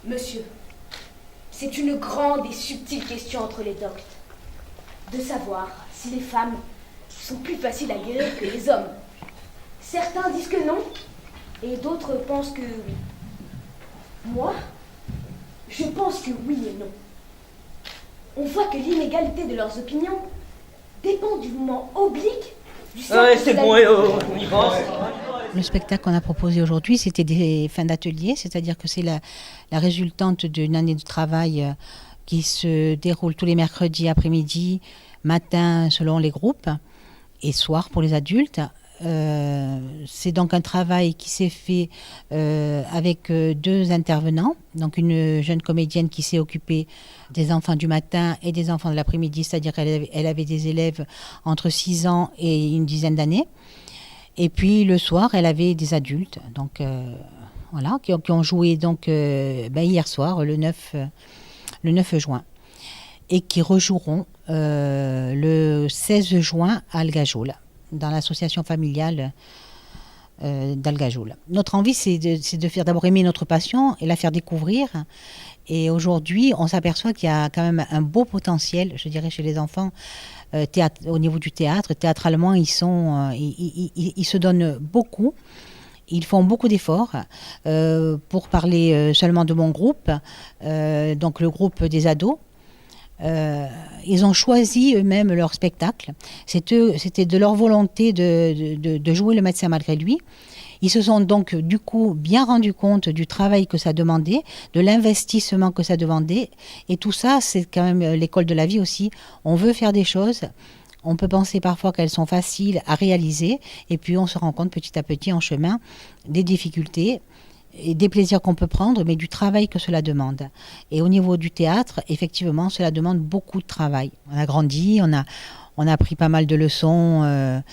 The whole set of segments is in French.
Monsieur, c'est une grande et subtile question entre les doctes. De savoir si les femmes sont plus faciles à guérir que les hommes. Certains disent que non, et d'autres pensent que oui. Moi, je pense que oui et non. On voit que l'inégalité de leurs opinions dépend du moment oblique du cercle. Ouais, c'est bon, on y pense. Le spectacle qu'on a proposé aujourd'hui, c'était des fins d'atelier, c'est-à-dire que c'est la résultante d'une année de travail qui se déroule tous les mercredis après-midi, matin selon les groupes, et soir pour les adultes. C'est donc un travail qui s'est fait avec deux intervenants, donc une jeune comédienne qui s'est occupée des enfants du matin et des enfants de l'après-midi, c'est-à-dire qu'elle avait des élèves entre 6 ans et une dizaine d'années. Et puis le soir, elle avait des adultes, donc voilà, qui ont joué donc hier soir, le 9 juin, et qui rejoueront le 16 juin à Algajoul, dans l'association familiale d'Algajoul. Notre envie, c'est de faire d'abord aimer notre passion et la faire découvrir. Et aujourd'hui, on s'aperçoit qu'il y a quand même un beau potentiel, je dirais, chez les enfants. Au niveau du théâtre, théâtralement, ils se donnent beaucoup. Ils font beaucoup d'efforts. Pour parler seulement de mon groupe, donc le groupe des ados, ils ont choisi eux-mêmes leur spectacle. C'était de leur volonté de jouer le médecin malgré lui. Ils se sont donc du coup bien rendus compte du travail que ça demandait, de l'investissement que ça demandait. Et tout ça, c'est quand même l'école de la vie aussi. On veut faire des choses. On peut penser parfois qu'elles sont faciles à réaliser. Et puis on se rend compte petit à petit en chemin des difficultés et des plaisirs qu'on peut prendre, mais du travail que cela demande. Et au niveau du théâtre, effectivement, cela demande beaucoup de travail. On a grandi, on a pris pas mal de leçons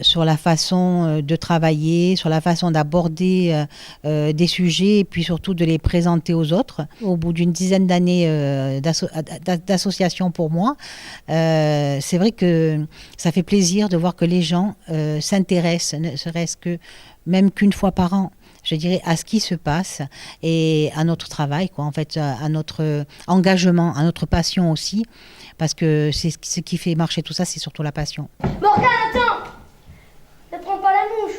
sur la façon de travailler, sur la façon d'aborder des sujets et puis surtout de les présenter aux autres. Au bout d'une dizaine d'années d'association pour moi, c'est vrai que ça fait plaisir de voir que les gens s'intéressent, ne serait-ce que même qu'une fois par an, je dirais, à ce qui se passe et à notre travail, quoi, en fait, à notre engagement, à notre passion aussi, parce que c'est ce qui fait marcher tout ça, c'est surtout la passion. Morgane, attends! Ne prends pas la mouche.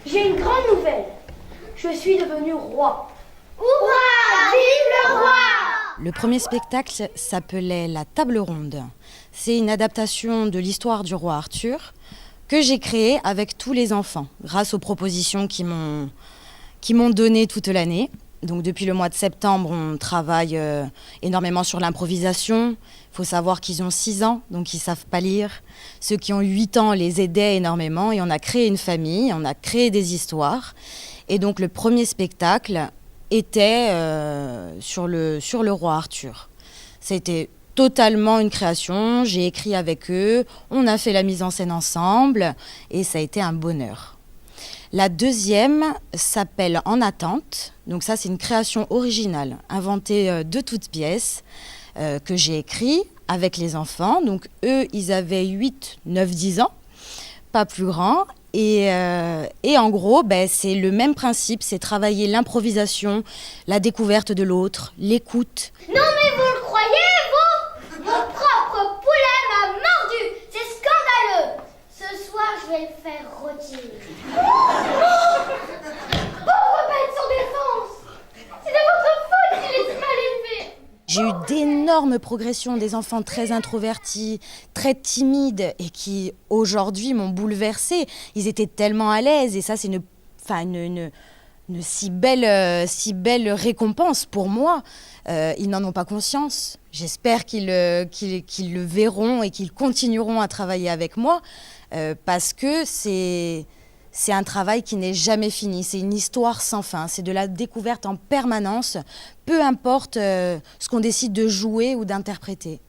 J'ai une grande nouvelle. Je suis devenu roi. Hurrah! Vive le roi! Le premier spectacle s'appelait La Table Ronde. C'est une adaptation de l'histoire du roi Arthur que j'ai créée avec tous les enfants, grâce aux propositions qui m'ont donné toute l'année. Donc depuis le mois de septembre, on travaille énormément sur l'improvisation. Il faut savoir qu'ils ont 6 ans, donc ils ne savent pas lire. Ceux qui ont 8 ans les aidaient énormément et on a créé une famille, on a créé des histoires. Et donc le premier spectacle était sur le roi Arthur. C'était totalement une création, j'ai écrit avec eux, on a fait la mise en scène ensemble et ça a été un bonheur. La deuxième s'appelle En attente, donc ça c'est une création originale, inventée de toutes pièces, que j'ai écrit avec les enfants. Donc eux, ils avaient 8, 9, 10 ans, pas plus grands. Et en gros, c'est le même principe, c'est travailler l'improvisation, la découverte de l'autre, l'écoute. Non mais vous le croyez, vous? Mon propre poulet m'a mordu! C'est scandaleux! Ce soir, je vais le faire rôtir. Pauvre bête sans défense! C'est de votre faute qu'il est mal élevé! J'ai eu d'énormes progressions, des enfants très introvertis, très timides et qui aujourd'hui m'ont bouleversée. Ils étaient tellement à l'aise et ça c'est une si belle récompense pour moi. Ils n'en ont pas conscience. J'espère qu'ils le verront et qu'ils continueront à travailler avec moi parce que c'est un travail qui n'est jamais fini, c'est une histoire sans fin, c'est de la découverte en permanence, peu importe ce qu'on décide de jouer ou d'interpréter.